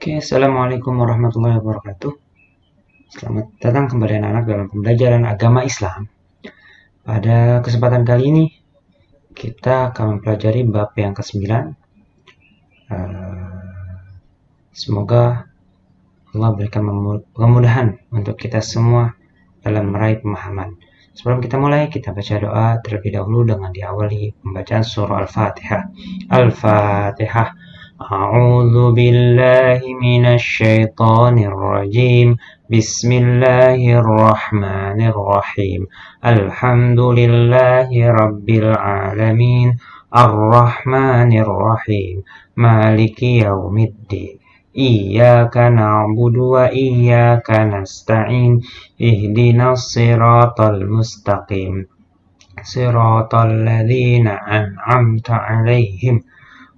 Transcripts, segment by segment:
Oke, Assalamualaikum warahmatullahi wabarakatuh. Selamat datang kembali anak-anak dalam pembelajaran agama Islam. Pada kesempatan kali ini, kita akan mempelajari bab yang ke-9. Semoga Allah berikan kemudahan untuk kita semua dalam meraih pemahaman. Sebelum kita mulai, kita baca doa terlebih dahulu dengan diawali pembacaan surah Al-Fatihah. Al-Fatihah. A'udzu billahi minasy syaithanir rajim. Bismillahirrahmanirrahim. Alhamdulillahi rabbil alamin. Ar-Rahmanir Rahim. Maliki yaumiddin. Iyyaka na'budu wa iyyaka nasta'in. Ihdinas siratal mustaqim. Siratal ladzina an'amta 'alaihim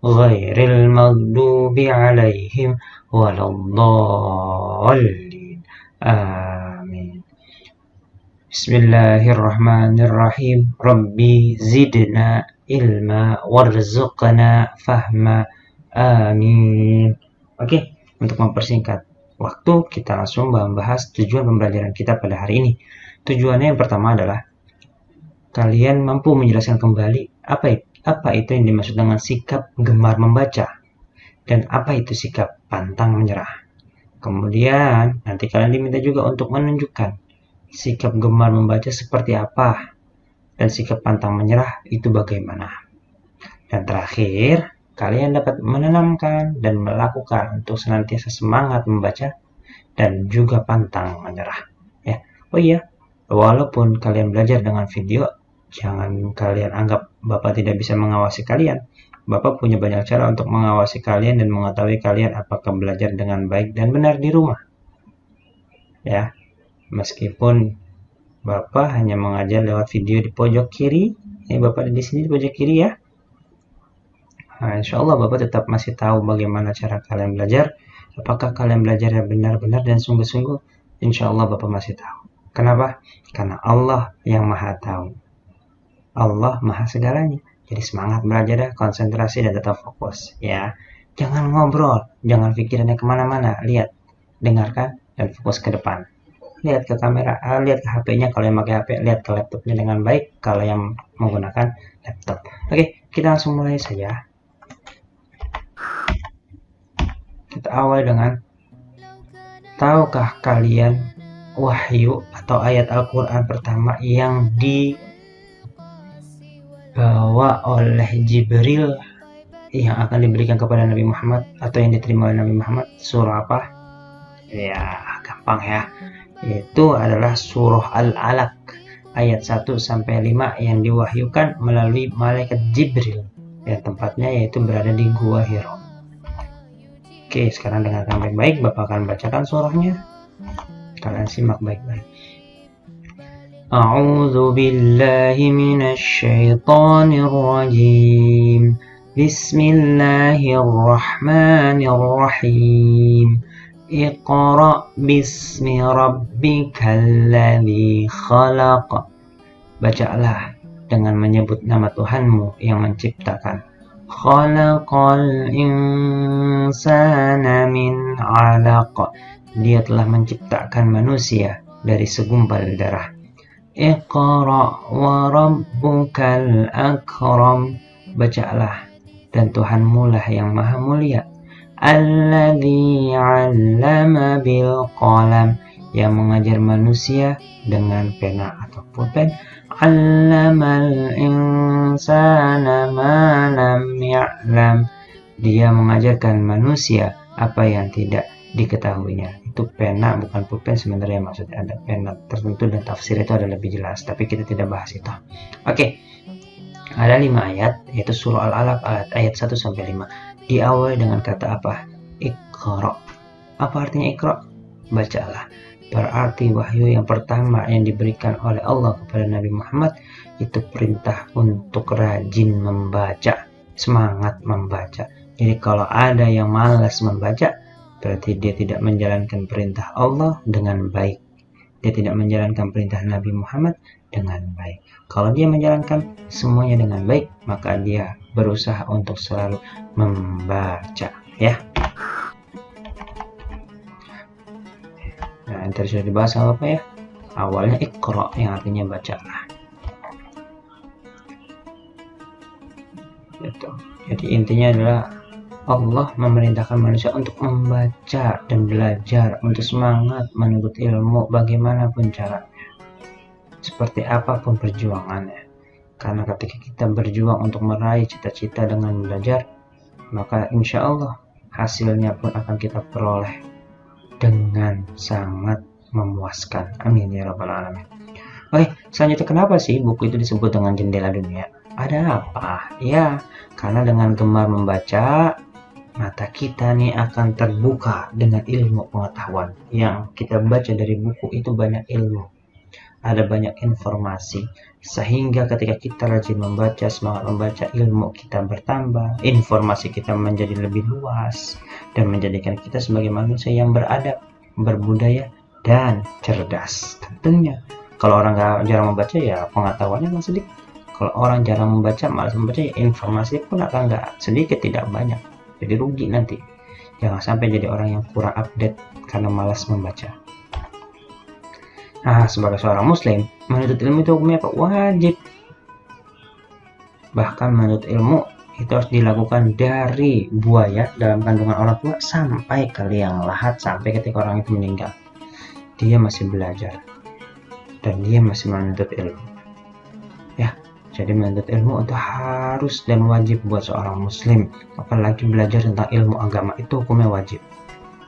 ghairil maghdubi 'alaihim waladdallin. Amin. Bismillahirrahmanirrahim. Rabbi zidna ilma warzuqna fahma. Amin. Oke, untuk mempersingkat waktu, kita langsung membahas tujuan pembelajaran kita pada hari ini. Tujuannya yang pertama adalah kalian mampu menjelaskan kembali apa itu yang dimaksud dengan sikap gemar membaca dan apa itu sikap pantang menyerah. Kemudian nanti kalian diminta juga untuk menunjukkan sikap gemar membaca seperti apa dan sikap pantang menyerah itu bagaimana. Dan terakhir, kalian dapat menanamkan dan melakukan untuk senantiasa semangat membaca dan juga pantang menyerah. Ya. Oh iya, walaupun kalian belajar dengan video, jangan kalian anggap Bapak tidak bisa mengawasi kalian. Bapak punya banyak cara untuk mengawasi kalian dan mengetahui kalian apakah belajar dengan baik dan benar di rumah. Ya, meskipun Bapak hanya mengajar lewat video di pojok kiri, ini Bapak di sini di pojok kiri ya. Nah, insya Allah Bapak tetap masih tahu bagaimana cara kalian belajar. Apakah kalian belajar yang benar-benar dan sungguh-sungguh? Insya Allah Bapak masih tahu. Kenapa? Karena Allah yang maha tahu. Allah maha segalanya. Jadi semangat belajar, konsentrasi dan tetap fokus. Ya, jangan ngobrol, jangan pikirannya kemana-mana. Lihat, dengarkan, dan fokus ke depan. Lihat ke kamera, lihat ke HP-nya kalau yang pakai HP, lihat ke laptopnya dengan baik kalau yang menggunakan laptop. Oke, kita langsung mulai saja. Kita awal dengan, tahukah kalian wahyu atau ayat Al-Quran pertama yang dibawa oleh Jibril yang akan diberikan kepada Nabi Muhammad atau yang diterima oleh Nabi Muhammad? Surah apa? Ya, gampang ya. Itu adalah surah Al-Alaq ayat 1-5 yang diwahyukan melalui malaikat Jibril yang tempatnya yaitu berada di Gua Hira. Oke, sekarang dengarkan baik-baik, Bapak akan bacakan surahnya. Kalian simak baik-baik. A'udzu billahi minasy syaithanir rajim. Bismillahirrahmanirrahim. Iqra bismi rabbikal ladzi khalaq. Bacalah dengan menyebut nama Tuhanmu yang menciptakan. Khalaqal insana min 'alaq. Dia telah menciptakan manusia dari segumpal darah. Iqra wa rabbukal akram. Bacalah, dan Tuhanmu lah yang maha mulia. Alladzi 'allama bil qalam. Yang mengajar manusia dengan pena atau pulpen. 'Allamal insana ma lam ya'lam. Dia mengajarkan manusia apa yang tidak diketahuinya. Itu pena bukan pulpen sebenarnya, maksudnya ada pena tertentu dan tafsir itu ada lebih jelas, tapi kita tidak bahas itu. Oke. Ada 5 ayat, yaitu surah Al-Alaq ayat 1-5. Diawali dengan kata apa? Iqra. Apa artinya Iqra? Bacalah. Berarti wahyu yang pertama yang diberikan oleh Allah kepada Nabi Muhammad itu perintah untuk rajin membaca, semangat membaca. Jadi kalau ada yang malas membaca, berarti dia tidak menjalankan perintah Allah dengan baik. Dia tidak menjalankan perintah Nabi Muhammad dengan baik. Kalau dia menjalankan semuanya dengan baik, maka dia berusaha untuk selalu membaca, ya. tadi sudah dibahas apa ya, awalnya iqra yang artinya bacalah gitu. Jadi intinya adalah Allah memerintahkan manusia untuk membaca dan belajar, untuk semangat menuntut ilmu bagaimanapun caranya, seperti apapun perjuangannya. Karena ketika kita berjuang untuk meraih cita-cita dengan belajar, maka insya Allah hasilnya pun akan kita peroleh dengan sangat memuaskan. Amin ya rabbal alamin. Oke, selanjutnya kenapa sih buku itu disebut dengan jendela dunia? Ada apa? Ya, karena dengan gemar membaca, mata kita nih akan terbuka dengan ilmu pengetahuan. Yang kita baca dari buku itu banyak ilmu, ada banyak informasi, sehingga ketika kita rajin membaca, semangat membaca, ilmu kita bertambah, informasi kita menjadi lebih luas, dan menjadikan kita sebagai manusia yang beradab, berbudaya, dan cerdas. Tentunya kalau orang jarang membaca ya pengetahuannya masih sedikit. Kalau orang jarang membaca, malas membaca, ya informasi pun akan nggak sedikit, tidak banyak. Jadi rugi nanti. Jangan sampai jadi orang yang kurang update karena malas membaca. Nah, sebagai seorang muslim, menuntut ilmu itu hukumnya apa? Wajib. Bahkan menuntut ilmu itu harus dilakukan dari buaya dalam kandungan orang tua sampai ke liang lahat, sampai ketika orang itu meninggal. Dia masih belajar. Dan dia masih menuntut ilmu. Ya, jadi menuntut ilmu itu harus dan wajib buat seorang muslim. Apalagi belajar tentang ilmu agama itu hukumnya wajib.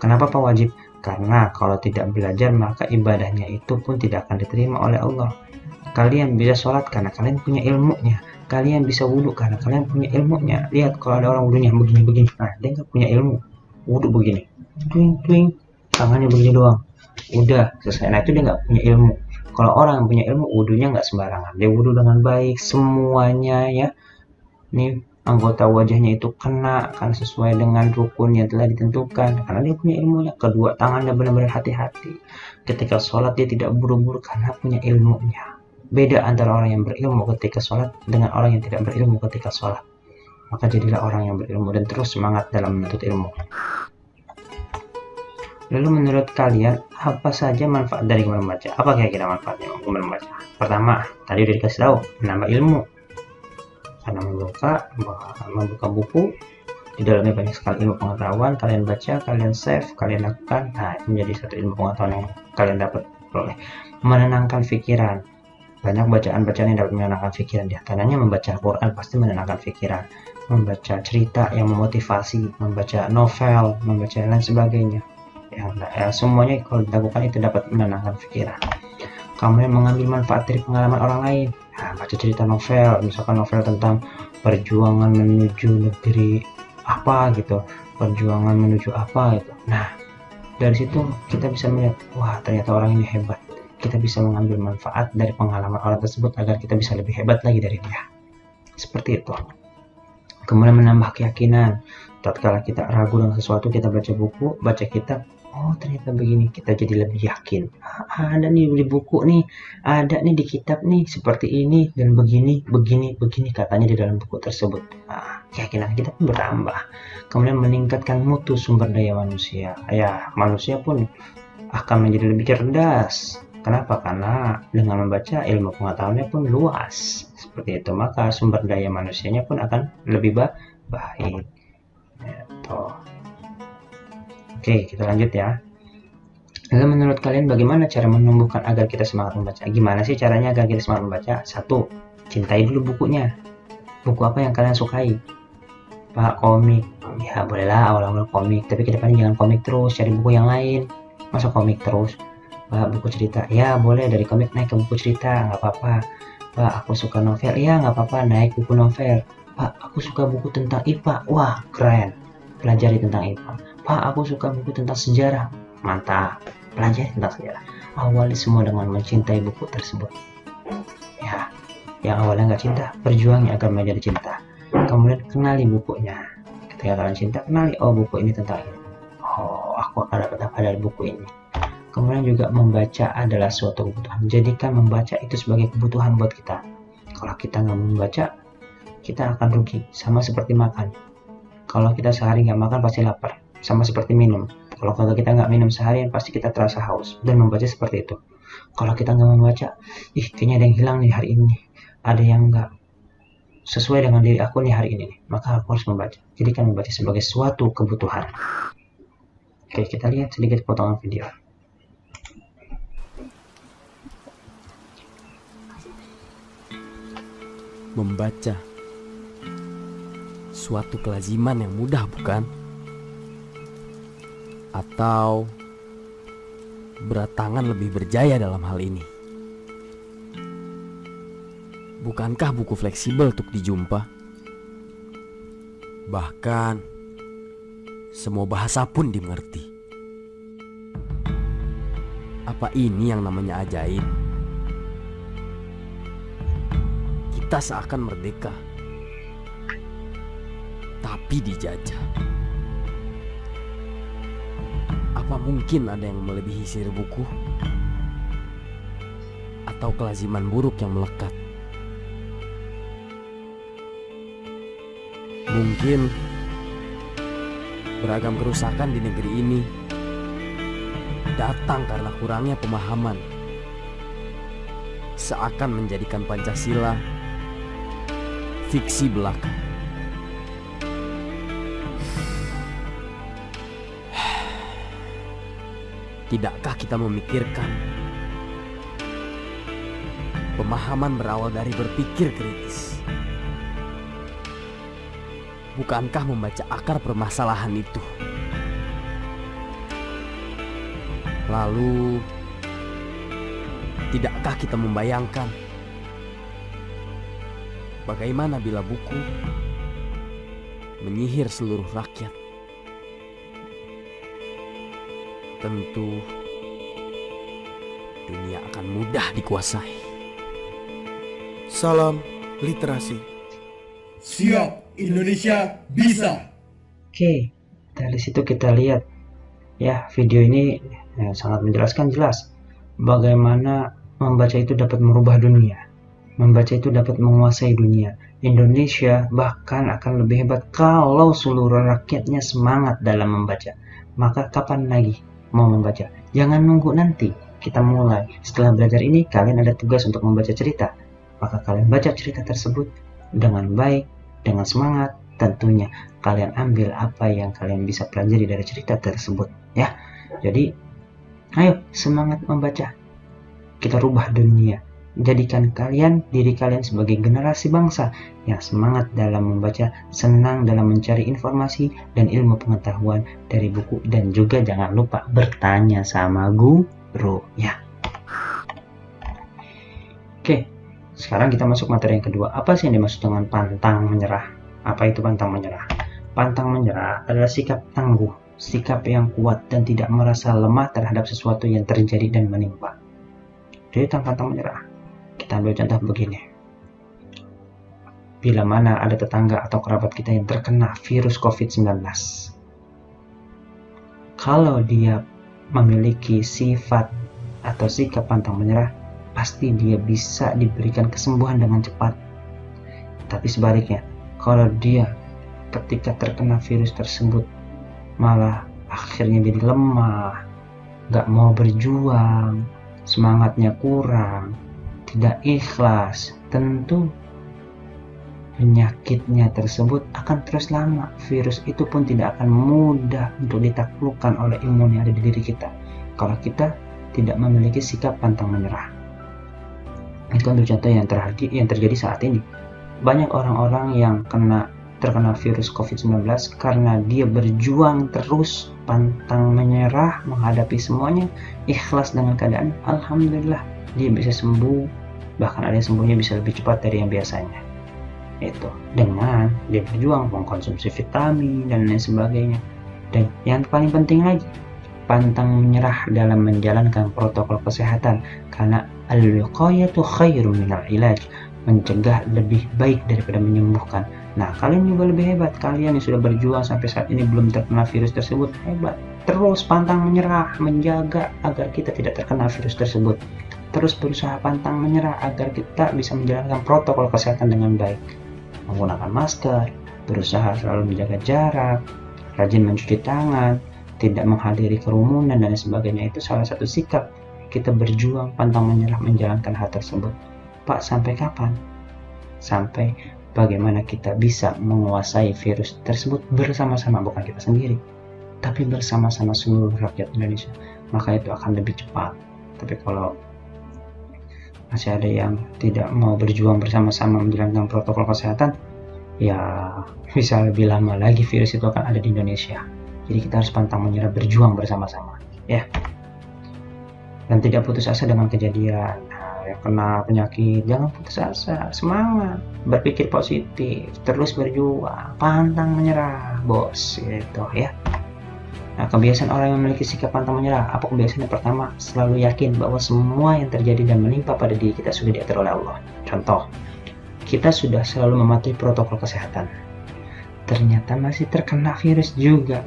Kenapa Pak wajib? Karena kalau tidak belajar maka ibadahnya itu pun tidak akan diterima oleh Allah. Kalian bisa sholat karena kalian punya ilmunya. Kalian bisa wudhu karena kalian punya ilmunya. Lihat kalau ada orang wudhunya begini-begini, nah dia nggak punya ilmu. Wudhu begini, twing, tangannya begini doang. Udah selesai. Nah itu dia nggak punya ilmu. Kalau orang yang punya ilmu, wudhunya nggak sembarangan. Dia wudhu dengan baik, semuanya ya. Nih anggota wajahnya itu kena karena sesuai dengan rukun yang telah ditentukan. Karena dia punya ilmunya. Kedua tangannya benar-benar hati-hati. Ketika sholat dia tidak buru-buru karena punya ilmunya. Beda antara orang yang berilmu ketika sholat dengan orang yang tidak berilmu ketika sholat. Maka jadilah orang yang berilmu dan terus semangat dalam menuntut ilmu. Lalu menurut kalian apa saja manfaat dari gemar membaca? Apa kira-kira manfaatnya gemar membaca? Pertama, tadi udah dikasih tahu, menambah ilmu. Karena membuka buku, di dalamnya banyak sekali ilmu pengetahuan. Kalian baca, kalian save, kalian lakukan. Nah, ini menjadi satu ilmu pengetahuan yang kalian dapat peroleh. Menenangkan pikiran. Banyak bacaan-bacaan yang dapat menenangkan pikiran. Di antaranya membaca Al-Quran pasti menenangkan pikiran. Membaca cerita yang memotivasi, membaca novel, membaca lain sebagainya. Semuanya kalau dilakukan itu dapat menenangkan pikiran. Kemudian mengambil manfaat dari pengalaman orang lain. Nah, baca cerita novel, misalkan novel tentang perjuangan menuju negeri apa gitu, perjuangan menuju apa gitu. Nah, dari situ kita bisa melihat, wah ternyata orang ini hebat. Kita bisa mengambil manfaat dari pengalaman orang tersebut agar kita bisa lebih hebat lagi dari dia. Seperti itu. Kemudian menambah keyakinan. Tatkala kita ragu dengan sesuatu, kita baca buku, baca kitab, oh ternyata begini, kita jadi lebih yakin. Ada nih di buku nih, ada nih di kitab nih, seperti ini dan begini katanya di dalam buku tersebut. Nah, keyakinan kita pun bertambah. Kemudian meningkatkan mutu sumber daya manusia. Ya, manusia pun akan menjadi lebih cerdas. Kenapa? Karena dengan membaca ilmu pengetahuannya pun luas. Seperti itu, maka sumber daya manusianya pun akan lebih baik. Oke, kita lanjut ya. Lalu menurut kalian bagaimana cara menumbuhkan agar kita semangat membaca? Gimana sih caranya agar kita semangat membaca? 1. Cintai dulu bukunya. Buku apa yang kalian sukai? Pak, komik. Ya bolehlah awal-awal komik, tapi kedepannya jangan komik terus, cari buku yang lain. Masa komik terus? Pak, buku cerita. Ya boleh, dari komik naik ke buku cerita, nggak apa-apa. Pak, aku suka novel. Ya nggak apa-apa, naik buku novel. Pak, aku suka buku tentang IPA. Wah, keren. Pelajari tentang IPA. Pak, aku suka buku tentang sejarah. Mantap. Pelajari tentang sejarah. Awali semua dengan mencintai buku tersebut. Ya, yang awalnya nggak cinta, berjuangnya agar menjadi cinta. Kemudian kenali bukunya. Ketika kalian cinta, kenali, oh buku ini tentang ini. Oh, aku akan dapat apa dari buku ini. Kemudian juga membaca adalah suatu kebutuhan. Jadikan membaca itu sebagai kebutuhan buat kita. Kalau kita nggak membaca, kita akan rugi. Sama seperti makan. Kalau kita sehari nggak makan pasti lapar. Sama seperti minum. Kalau kita nggak minum seharian, pasti kita terasa haus. Dan membaca seperti itu. Kalau kita nggak membaca, kayaknya ada yang hilang nih hari ini. Ada yang nggak sesuai dengan diri aku nih hari ini nih. Maka aku harus membaca. Jadi kan membaca sebagai suatu kebutuhan. Oke, kita lihat sedikit potongan video. Membaca suatu kelaziman yang mudah, bukan? Atau berat tangan lebih berjaya dalam hal ini? Bukankah buku fleksibel untuk dijumpa? Bahkan semua bahasa pun dimengerti. Apa ini yang namanya ajaib? Kita seakan merdeka, tapi dijajah. Apa mungkin ada yang melebihi sihir buku? Atau kelaziman buruk yang melekat? Mungkin beragam kerusakan di negeri ini datang karena kurangnya pemahaman. Seakan menjadikan Pancasila fiksi belaka. Tidakkah kita memikirkan pemahaman berawal dari berpikir kritis? Bukankah membaca akar permasalahan itu? Lalu, tidakkah kita membayangkan bagaimana bila buku menyihir seluruh rakyat? Tentu dunia akan mudah dikuasai. Salam literasi. Siap, Indonesia bisa. Oke, dari situ kita lihat ya, video ini sangat menjelaskan jelas bagaimana membaca itu dapat merubah dunia. Membaca itu dapat menguasai dunia. Indonesia bahkan akan lebih hebat kalau seluruh rakyatnya semangat dalam membaca. Maka kapan lagi mau membaca? Jangan nunggu nanti kita mulai. Setelah belajar ini, kalian ada tugas untuk membaca cerita. Maka kalian baca cerita tersebut dengan baik, dengan semangat. Tentunya kalian ambil apa yang kalian bisa pelajari dari cerita tersebut, ya. Jadi, ayo semangat membaca. Kita rubah dunia. Jadikan diri kalian sebagai generasi bangsa yang semangat dalam membaca, senang dalam mencari informasi dan ilmu pengetahuan dari buku, dan juga jangan lupa bertanya sama guru, ya. Oke, sekarang kita masuk materi yang kedua. Apa sih yang dimaksud dengan pantang menyerah? Apa itu pantang menyerah? Pantang menyerah adalah sikap tangguh, sikap yang kuat dan tidak merasa lemah terhadap sesuatu yang terjadi dan menimpa. Jadi pantang menyerah. Kita ambil contoh begini. Bila mana ada tetangga atau kerabat kita yang terkena virus COVID-19, kalau dia memiliki sifat atau sikap pantang menyerah, pasti dia bisa diberikan kesembuhan dengan cepat. Tapi sebaliknya, kalau dia ketika terkena virus tersebut malah akhirnya jadi lemah, gak mau berjuang, semangatnya kurang, tidak ikhlas, tentu penyakitnya tersebut akan terus lama. Virus itu pun tidak akan mudah untuk ditaklukkan oleh imun yang ada di diri kita kalau kita tidak memiliki sikap pantang menyerah. Itu untuk contoh yang terjadi saat ini. Banyak orang-orang yang terkena virus COVID-19 karena dia berjuang terus, pantang menyerah menghadapi semuanya, ikhlas dengan keadaan. Alhamdulillah, dia bisa sembuh, bahkan ada yang sembuhnya bisa lebih cepat dari yang biasanya. Itu dengan dia berjuang mengkonsumsi vitamin dan lain sebagainya. Dan yang paling penting lagi, pantang menyerah dalam menjalankan protokol kesehatan, karena al-wiqayatu khairum minal ilaj, mencegah lebih baik daripada menyembuhkan. Nah, kalian juga lebih hebat. Kalian yang sudah berjuang sampai saat ini belum terkena virus tersebut, hebat. Terus pantang menyerah menjaga agar kita tidak terkena virus tersebut. Terus berusaha pantang menyerah agar kita bisa menjalankan protokol kesehatan dengan baik. Menggunakan masker, berusaha selalu menjaga jarak, rajin mencuci tangan, tidak menghadiri kerumunan dan sebagainya, itu salah satu sikap kita berjuang pantang menyerah menjalankan hal tersebut. Pak, sampai kapan? Sampai bagaimana kita bisa menguasai virus tersebut bersama-sama, bukan kita sendiri, tapi bersama-sama seluruh rakyat Indonesia, maka itu akan lebih cepat. Tapi kalau masih ada yang tidak mau berjuang bersama-sama menjalankan protokol kesehatan, ya bisa lebih lama lagi virus itu akan ada di Indonesia. Jadi kita harus pantang menyerah berjuang bersama-sama, ya. Dan tidak putus asa dengan kejadian. Yang kena penyakit, jangan putus asa, semangat, berpikir positif, terus berjuang, pantang menyerah, bos, gitu ya. Nah, kebiasaan orang yang memiliki sikap pantang menyerah, apa kebiasaan yang pertama? Selalu yakin bahwa semua yang terjadi dan menimpa pada diri kita sudah diatur oleh Allah. Contoh, kita sudah selalu mematuhi protokol kesehatan, ternyata masih terkena virus juga.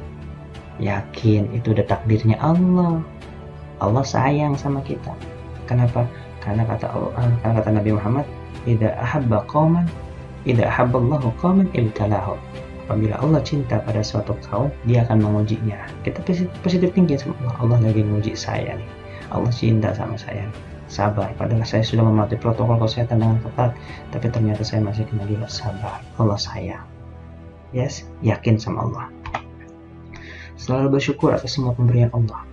Yakin itu udah takdirnya Allah. Allah sayang sama kita. Kenapa? Karena kata Nabi Muhammad, idza ahabba Allahu qauman ibtalahum. Apabila Allah cinta pada suatu kaum, dia akan mengujinya. Kita positif tinggi sama Allah. Allah lagi menguji saya nih. Allah cinta sama saya. Sabar. Padahal saya sudah mematuhi protokol kesehatan dengan ketat, tapi ternyata saya masih kena virus. Sabar. Allah sayang. Yes, yakin sama Allah. Selalu bersyukur atas semua pemberian Allah.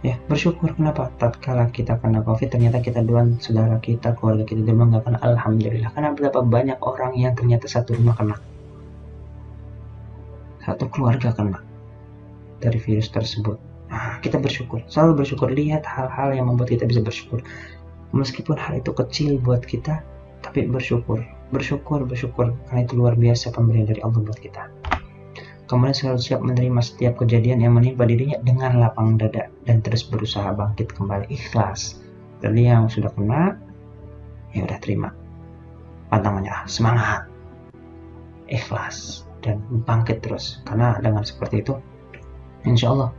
Ya, bersyukur. Kenapa? Tatkala kita kena COVID, ternyata kita duluan, saudara kita, keluarga kita duluan nggak kena. Alhamdulillah. Karena berapa banyak orang yang ternyata satu rumah kena, satu keluarga kena dari virus tersebut. Nah, kita bersyukur. Selalu bersyukur. Lihat hal-hal yang membuat kita bisa bersyukur. Meskipun hal itu kecil buat kita, tapi bersyukur. Bersyukur. Karena itu luar biasa pemberian dari Allah buat kita. Kemudian selalu siap menerima setiap kejadian yang menimpa dirinya dengan lapang dada dan terus berusaha bangkit kembali, ikhlas. Jadi yang sudah kena, ya udah terima, pantang menyerah, semangat, ikhlas, dan bangkit terus. Karena dengan seperti itu, insya Allah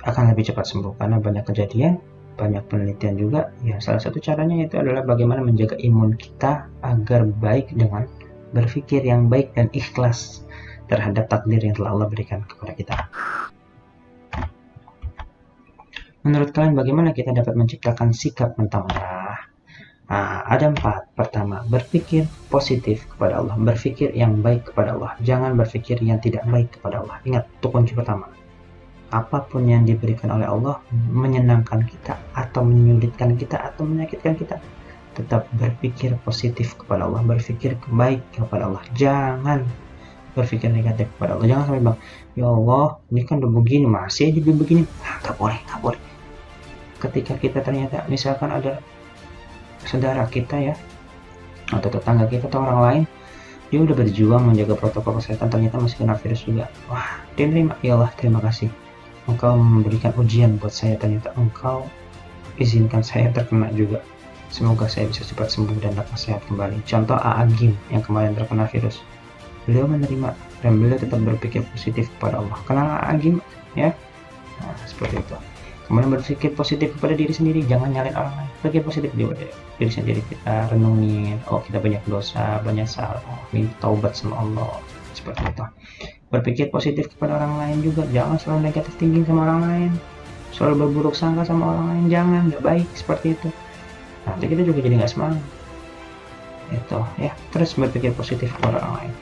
akan lebih cepat sembuh. Karena banyak kejadian, banyak penelitian juga. Ya salah satu caranya itu adalah bagaimana menjaga imun kita agar baik dengan berpikir yang baik dan ikhlas terhadap takdir yang telah Allah berikan kepada kita. Menurut kalian bagaimana kita dapat menciptakan sikap pantang menyerah? Nah, ada 4. Pertama, berpikir positif kepada Allah, berpikir yang baik kepada Allah, jangan berpikir yang tidak baik kepada Allah. Ingat, itu kunci pertama. Apapun yang diberikan oleh Allah menyenangkan kita atau menyulitkan kita atau menyakitkan kita, tetap berpikir positif kepada Allah, berpikir baik kepada Allah. Jangan berpikir negatif kepada Allah. Jangan sampai bang, ya Allah, ini kan udah begini, masih aja begini. Nggak boleh. Ketika kita ternyata misalkan ada saudara kita ya, atau tetangga kita atau orang lain, dia udah berjuang menjaga protokol kesehatan, ternyata masih kena virus juga. Wah, dia nerima. Ya Allah, terima kasih. Engkau memberikan ujian buat saya, ternyata Engkau izinkan saya terkena juga. Semoga saya bisa cepat sembuh dan dapat sehat kembali. Contoh Agim yang kemarin terkena virus. Beliau menerima dan beliau tetap berpikir positif kepada Allah. Kenal Agim ya? Nah, seperti itu. Kemudian berpikir positif kepada diri sendiri, jangan nyalain orang lain. Berpikir positif di diri sendiri, kita renungin, oh kita banyak dosa, banyak salah, minta taubat sama Allah. Seperti itu. Berpikir positif kepada orang lain juga, jangan selalu negatif thinking sama orang lain. Selalu berburuk sangka sama orang lain, jangan, nggak baik seperti itu. Nanti kita juga jadi nggak semangat. Itu ya, terus berpikir positif kepada orang lain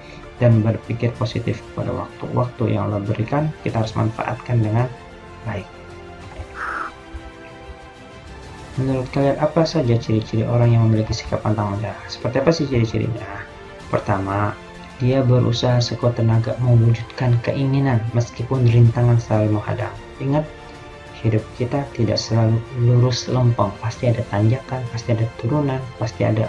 dan berpikir positif kepada waktu yang Allah berikan, kita harus manfaatkan dengan baik. Menurut kalian apa saja ciri-ciri orang yang memiliki sikap pantang menyerah? Seperti apa sih ciri-cirinya? Pertama, dia berusaha sekuat tenaga mewujudkan keinginan meskipun rintangan selalu menghadang. Ingat, hidup kita tidak selalu lurus lempeng, pasti ada tanjakan, pasti ada turunan, pasti ada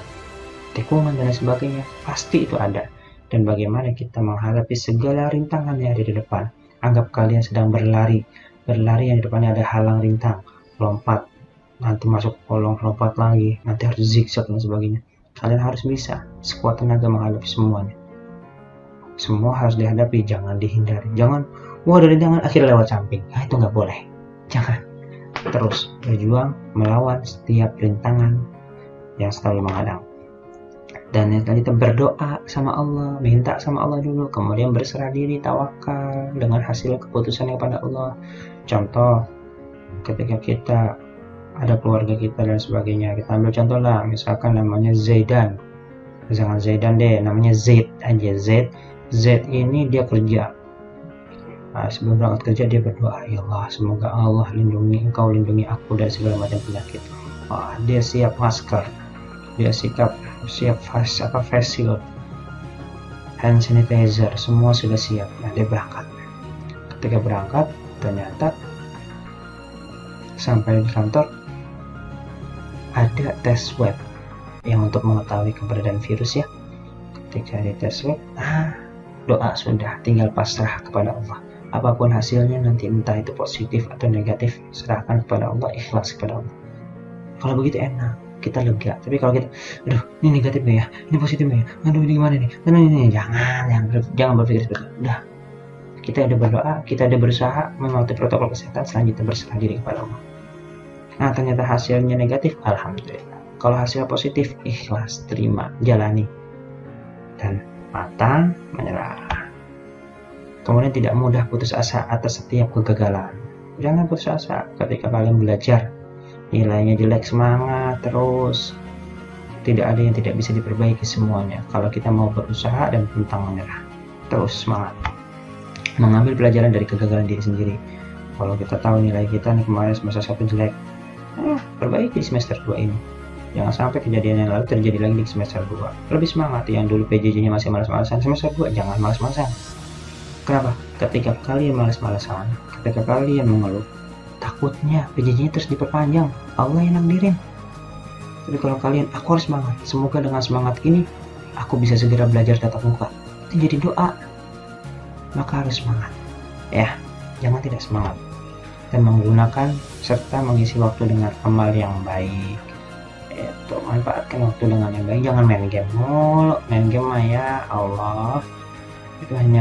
tikungan dan sebagainya, pasti itu ada. Dan bagaimana kita menghadapi segala rintangan yang ada di depan. Anggap kalian sedang berlari yang di depannya ada halang rintang, lompat, nanti masuk kolong, lompat lagi, nanti harus zigzag dan sebagainya. Kalian harus bisa sekuat tenaga menghadapi semuanya. Semua harus dihadapi, jangan dihindari. Jangan, wah ada rintangan akhirnya lewat samping. Nah, itu nggak boleh. Jangan. Terus berjuang melawan setiap rintangan yang selalu menghadang. Dan yang tadi berdoa sama Allah, minta sama Allah dulu, kemudian berserah diri, tawakal dengan hasil keputusannya kepada Allah. Contoh, ketika kita ada keluarga kita dan sebagainya, kita ambil contoh lah, misalkan namanya Zaidan, jangan Zaidan deh, namanya Zaid aja. Z ini dia kerja. Nah, sebelum berangkat kerja dia berdoa, ya Allah, semoga Allah engkau lindungi aku dari segala macam penyakit. Dia siap masker, dia siap face shield, hand sanitizer, semua sudah siap. Nah, dia berangkat. Ketika berangkat, ternyata sampai di kantor ada tes swab yang untuk mengetahui keberadaan virus ya. Ketika di tes swab, doa sudah, tinggal pasrah kepada Allah. Apapun hasilnya nanti, entah itu positif atau negatif, serahkan kepada Allah, ikhlas kepada Allah. Kalau begitu enak, kita lega. Tapi kalau kita, aduh, ini negatif ya, ini positif ya, aduh ini gimana nih, ini jangan berpikir seperti itu. Udah, kita udah berdoa, kita udah berusaha mematuhi protokol kesehatan, selanjutnya berserah diri kepada Allah. Nah, ternyata hasilnya negatif, alhamdulillah. Kalau hasil positif, ikhlas, terima, jalani, dan pantang menyerah. Kemudian tidak mudah putus asa atas setiap kegagalan. Jangan putus asa ketika kalian belajar, nilainya jelek, semangat terus. Tidak ada yang tidak bisa diperbaiki, semuanya kalau kita mau berusaha dan pantang menyerah. Terus semangat mengambil pelajaran dari kegagalan diri sendiri. Kalau kita tahu nilai kita nih kemarin semester 1 jelek, perbaiki semester 2 ini. Jangan sampai kejadian yang lalu terjadi lagi di semester 2. Lebih semangat. Yang dulu PJJ-nya masih malas-malasan, semester 2 jangan malas-malasan. Kenapa? Ketika kalian malas-malasan, ketika kalian mengeluh, takutnya PJJ-nya terus diperpanjang, Allah yang nakdirin. Tapi kalau kalian, aku harus semangat, semoga dengan semangat ini aku bisa segera belajar tatap muka, itu jadi doa. Maka harus semangat ya, jangan tidak semangat. Dan menggunakan serta mengisi waktu dengan amal yang baik. Itu, manfaatkan waktu dengan yang baik. Jangan main game mulu. Main game mah ya Allah, itu hanya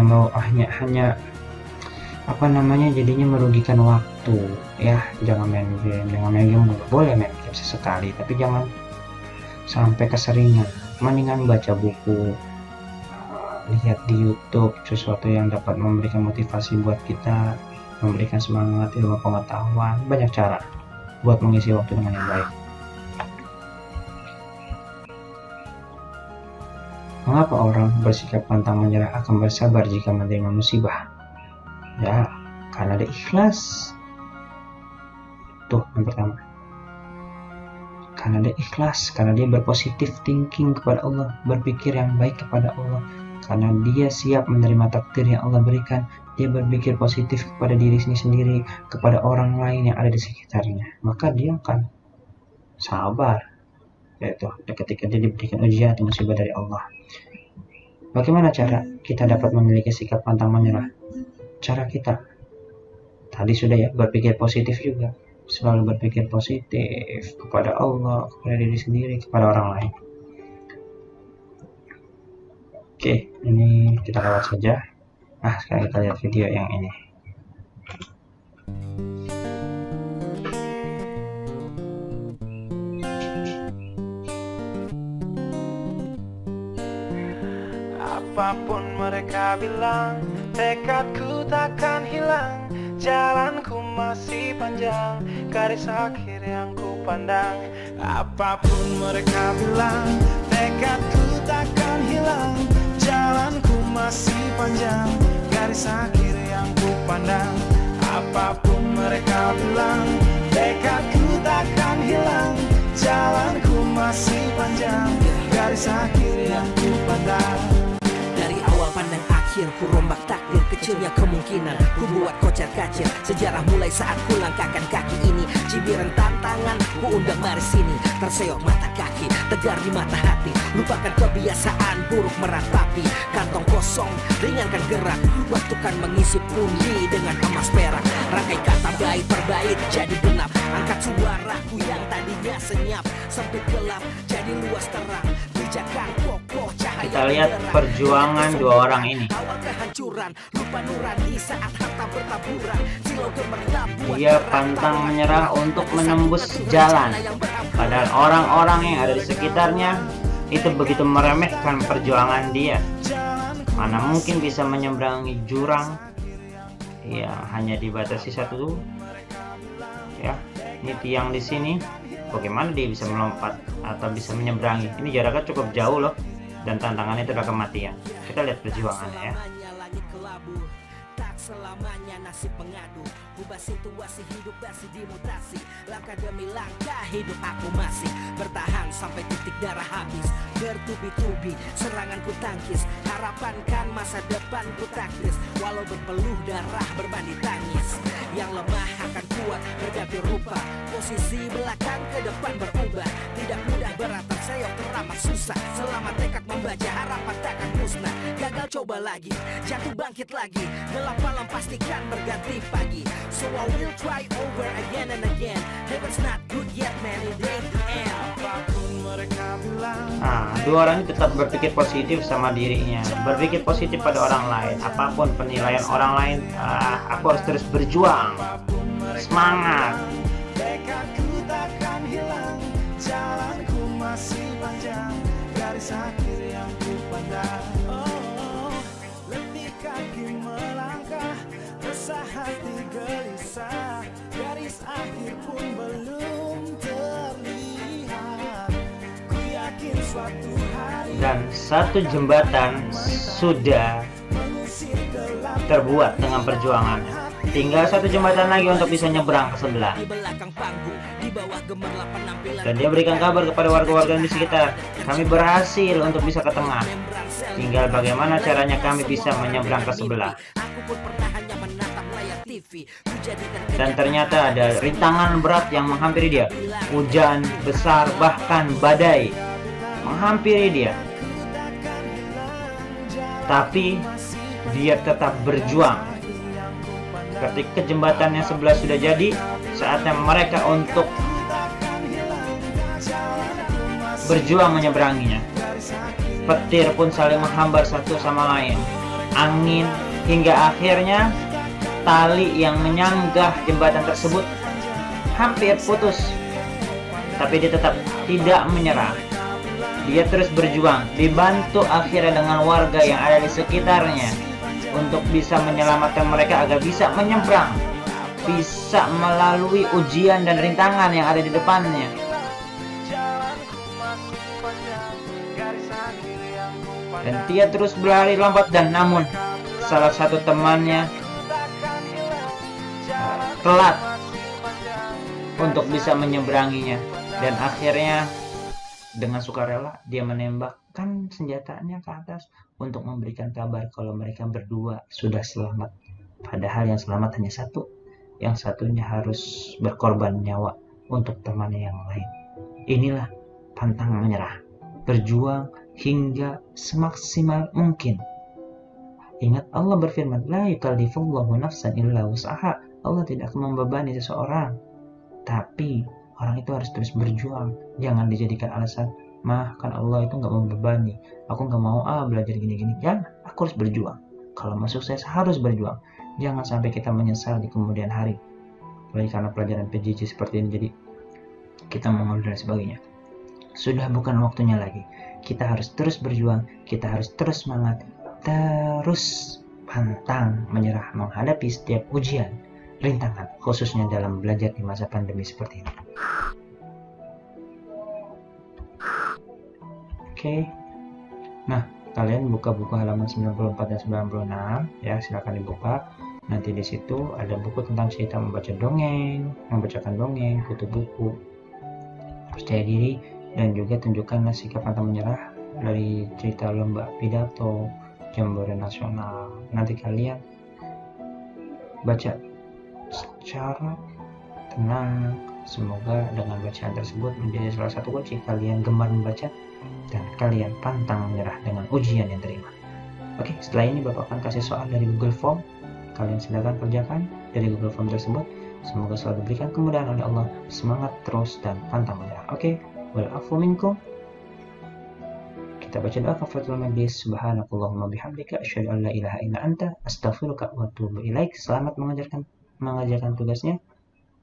jadinya merugikan waktu ya. Jangan main game mulu. Boleh main game sesekali, tapi jangan sampai keseringan. Mendingan baca buku, lihat di YouTube sesuatu yang dapat memberikan motivasi buat kita, memberikan semangat, ilmu pengetahuan. Banyak cara buat mengisi waktu dengan yang baik. Mengapa orang bersikap pantang menyerah akan bersabar jika menerima musibah? Ya, karena ada ikhlas. Tuh, yang pertama. Karena ada ikhlas, karena dia berpositif thinking kepada Allah, berpikir yang baik kepada Allah. Karena dia siap menerima takdir yang Allah berikan, dia berpikir positif kepada diri sendiri, kepada orang lain yang ada di sekitarnya. Maka dia akan sabar. Yaitu ketika dia diberikan ujian atau musibah dari Allah. Bagaimana cara kita dapat memiliki sikap pantang menyerah? Cara kita tadi sudah ya, berpikir positif juga, selalu berpikir positif kepada Allah, kepada diri sendiri, kepada orang lain. Oke, ini kita lewat saja. Sekarang kita lihat video yang ini. Apapun mereka bilang, tekadku takkan hilang. Jalanku masih panjang, garis akhir yang ku pandang. Apapun mereka bilang, tekadku takkan hilang. Jalanku masih panjang, garis akhir yang ku pandang. Apapun mereka bilang, tekadku takkan hilang. Jalanku masih panjang, garis akhir yang ku pandang. Dari awal pandang akhir, ku rombak takdir, kecilnya kemungkinan ku buat kocar kacir. Sejarah mulai saat ku langkahkan kaki ini. Cibiran tantangan, ku undang mari sini. Terseok mata kaki, tegar di mata hati. Lupakan kebiasaan buruk meratapi. Kantong kosong, ringankan gerak. Waktu kan mengisi pundi dengan emas perak. Rangkai kata bait per bait jadi genap. Angkat suaraku yang tadinya senyap. Sempit gelap jadi luas terang. Bijakan kokoh cahaya. Kita lihat perjuangan dua orang ini. Dia pantang menyerah untuk menembus jalan. Padahal orang-orang yang ada di sekitarnya itu begitu meremehkan perjuangan dia. Mana mungkin bisa menyeberangi jurang yang hanya dibatasi satu ya. Ini tiang di sini, bagaimana dia bisa melompat atau bisa menyeberangi? Ini jaraknya cukup jauh loh, dan tantangannya itu adalah kematian. Kita lihat perjuangannya ya. Selamanya nasib pengadu, ubah situasi hidup masih dimutasi. Langkah demi langkah hidup aku masih bertahan sampai titik darah habis. Bertubi-tubi serangan ku tangkis, harapan kan masa depan ku taktis. Walau berpeluh darah berbanding tangis, yang lemah akan kuat berganti rupa. Posisi belakang ke depan berubah, tidak mudah berat terseok teramat susah. Selama tekad membaca harapan takkan musnah. Gagal coba lagi, jatuh bangkit lagi, gelap malam pastikan berganti pagi. So I will try over again and again. Heaven's not good yet man, it ain't the end. Apapun mereka bilang, Nah, dua orang ini tetap berpikir positif sama dirinya, berpikir positif pada orang lain. Apapun penilaian orang lain, aku harus terus berjuang. Semangat. tekadku takkan hilang, jalanku masih panjang, garis akhir yang ku pandang. Oh, letih kaki melangkah, resah hati gelisah, garis akhir pun belum terlihat. Ku yakin suatu hari Dan satu jembatan sudah mengusir gelap terbuat dengan perjuangannya. Tinggal satu jembatan lagi untuk bisa nyebrang ke sebelah. Di belakang panggung, di bawah gemerlap penampilan. Dan dia berikan kabar kepada warga-warga di sekitar, kami berhasil untuk bisa ke tengah. Tinggal bagaimana caranya kami bisa menyeberang ke sebelah. Aku pun pernah hanya menatap layar TV. Ku jadikan Dan ternyata ada rintangan berat yang menghampiri dia. Hujan besar, bahkan badai menghampiri dia. Tapi dia tetap berjuang. Ketika jembatannya sebelah sudah jadi, saatnya mereka untuk berjuang menyeberanginya. Petir pun saling menghambar satu sama lain, angin, hingga akhirnya tali yang menyanggah jembatan tersebut hampir putus. Tapi dia tetap tidak menyerah. Dia terus berjuang, dibantu akhirnya dengan warga yang ada di sekitarnya untuk bisa menyelamatkan mereka agar bisa menyeberang, bisa melalui ujian dan rintangan yang ada di depannya. Dan dia terus berlari lompat, dan namun salah satu temannya telat untuk bisa menyeberanginya, dan akhirnya dengan sukarela dia menembakkan senjatanya ke atas untuk memberikan kabar kalau mereka berdua sudah selamat. Padahal yang selamat hanya satu, yang satunya harus berkorban nyawa untuk temannya yang lain. Inilah pantang menyerah, berjuang hingga semaksimal mungkin. Ingat, Allah berfirman, la yukallifullahu nafsan illa wus'aha. Allah tidak akan membebani seseorang, tapi orang itu harus terus berjuang. Jangan dijadikan alasan, kan Allah itu nggak membebani, aku nggak mau belajar gini-gini. Jangan, aku harus berjuang. Kalau mau sukses harus berjuang. Jangan sampai kita menyesal di kemudian hari, apalagi karena pelajaran PJJ seperti ini. Jadi kita mengeluh dan sebagainya. Sudah bukan waktunya lagi. Kita harus terus berjuang, kita harus terus semangat, terus pantang menyerah menghadapi setiap ujian, rintangan, khususnya dalam belajar di masa pandemi seperti ini. Oke. Nah, kalian buka buku halaman 94 dan 96 ya, silakan dibuka. Nanti di situ ada buku tentang cerita membaca dongeng, membacakan dongeng, kutu buku, percaya diri, dan juga tunjukkanlah sikap pantang menyerah dari cerita lomba pidato, jambore nasional. Nanti kalian baca secara tenang. Semoga dengan bacaan tersebut menjadi salah satu kunci kalian gemar membaca dan kalian pantang menyerah dengan ujian yang terima. Oke, setelah ini Bapak akan kasih soal dari Google Form. Kalian silakan kerjakan dari Google Form tersebut. Semoga selalu diberikan kemudahan oleh Allah. Semangat terus dan pantang menyerah. Oke, wal afu minkum. Kita baca doa kafaratul majlis. Subhanakallahumma bihamdika asyhadu an la ilaha illa anta astaghfiruka wa atubu ilaik. Selamat mengajarkan tugasnya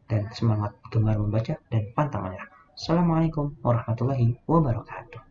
dan semangat gemar membaca dan pantang menyerah. Assalamualaikum warahmatullahi wabarakatuh.